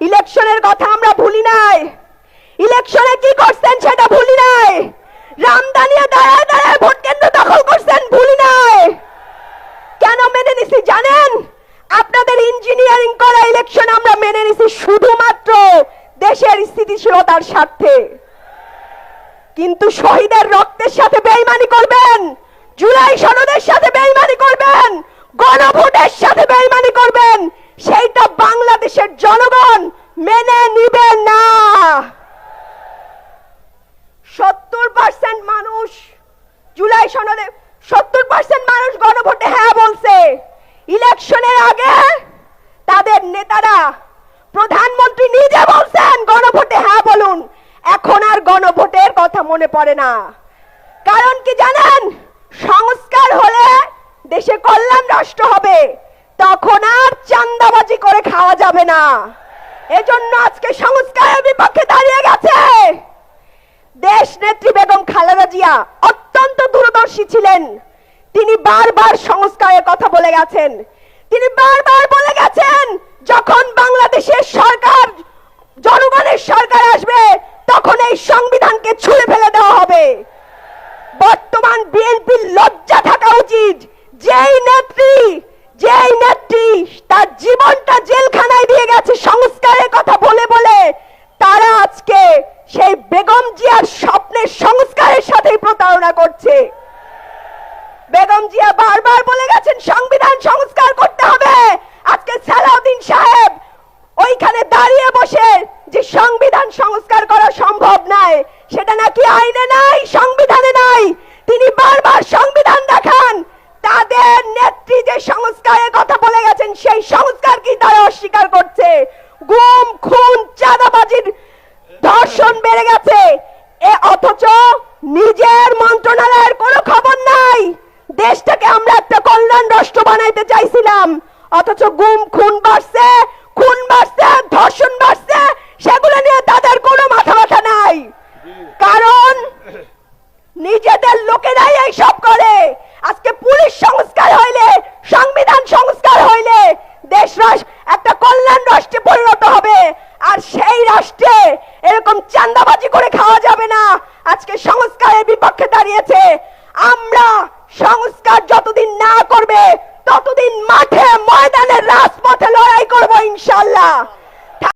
ইলেকশনের কথা আমরা ভুলি নাই, ইলেকশনে কি করছেন সেটা ভুলি নাই, রামদানিয়া দাঁড়ায় দাঁড়ায় ভোট কেন্দ্র দখল করছেন ভুলি নাই। কেন মেনে নিছি জানেন? আপনাদের ইঞ্জিনিয়ারিং করা ইলেকশন আমরা মেনে নিছি শুধুমাত্র দেশের স্থিতিশীলতার স্বার্থে। কিন্তু শহীদের রক্তের সাথে বেইমানি করবেন, জুলাই সনদের সাথে বেইমানি করবেন, গণভোটের সাথে বেইমানি করবেন, সেইটা বাংলাদেশের জনগণ মেনে নিবে না। 70% মানুষ জুলাই সনদে 70% মানুষ গণভোটে হ্যাঁ বলছে। ইলেকশনের আগে তাদের নেতারা, প্রধানমন্ত্রী নিজে বলছেন গণভোটে হ্যাঁ বলুন। এখন আর গণভোটের কথা মনে পড়ে না। কারণ কি জানেন? সংস্কার হলে দেশে কল্যাণ রাষ্ট্র হবে, তখন আর চাঁদাবাজি করে খাওয়া যাবে না। এজন্য আজকে সংস্কারের বিপক্ষে দাঁড়িয়ে গেছে। দেশ নেত্রী বেগম খালেদা জিয়া অত্যন্ত দূরদর্শী ছিলেন। তিনি বারবার সংস্কারের কথা বলে গেছেন। তিনি বারবার বলে গেছেন যখন বাংলাদেশের সরকার, জনগণের সরকার আসবে তখন এই সংবিধানকে ছুঁড়ে ফেলে দেওয়া হবে। বর্তমান বিএনপির লজ্জা থাকা উচিত। যেই নেত্রী তার জীবনটা জেলখানায় দিয়ে গেছে সংস্কারের কথা বলে বলে, তারা আজকে সেই বেগম জিয়ার স্বপ্নের সংস্কারের সাথেই প্রতারণা করছে। বেগম জিয়া বারবার বলে গেছেন সংবিধান সংস্কার করতে হবে। আজকে সালাউদ্দিন সাহেব ওইখানে দাঁড়িয়ে বসে যে সংবিধান সংস্কার করা সম্ভব নয়, সেটা নাকি আইনে নাই, সংবিধানে নাই। তিনি বারবার সংবিধান দেখান। তাদের নেত্রী যে সংস্কারের কথা বলে গেছেন সেই সংস্কার কি তারা অস্বীকার করছে। গুম, খুন, চাঁদাবাজির, ধর্ষণ বেড়ে গেছে, অথচ নিজের মন্ত্রণালয়ের কোনো খবর নাই। দেশটাকে আমরা একটা কল্যাণ রাষ্ট্র বানাইতে চাইছিলাম, অথচ গুম খুন বাড়ছে, ধর্ষণ বাড়ছে, সেগুলো নিয়ে তাদের কোনো মাথা ব্যথা নাই। কারণ নিজেদের লোকেরাই এই সব করে। আজকে পুলিশ সংস্কার হইলে, সংবিধান সংস্কার হইলে দেশ একটা কল্যাণ রাষ্ট্রে পরিণত হবে। আর সেই রাষ্ট্রে এরকম চাঁদাবাজি করে খাওয়া যাবে না। আজকে সংস্কারের বিপক্ষে দাঁড়িয়েছে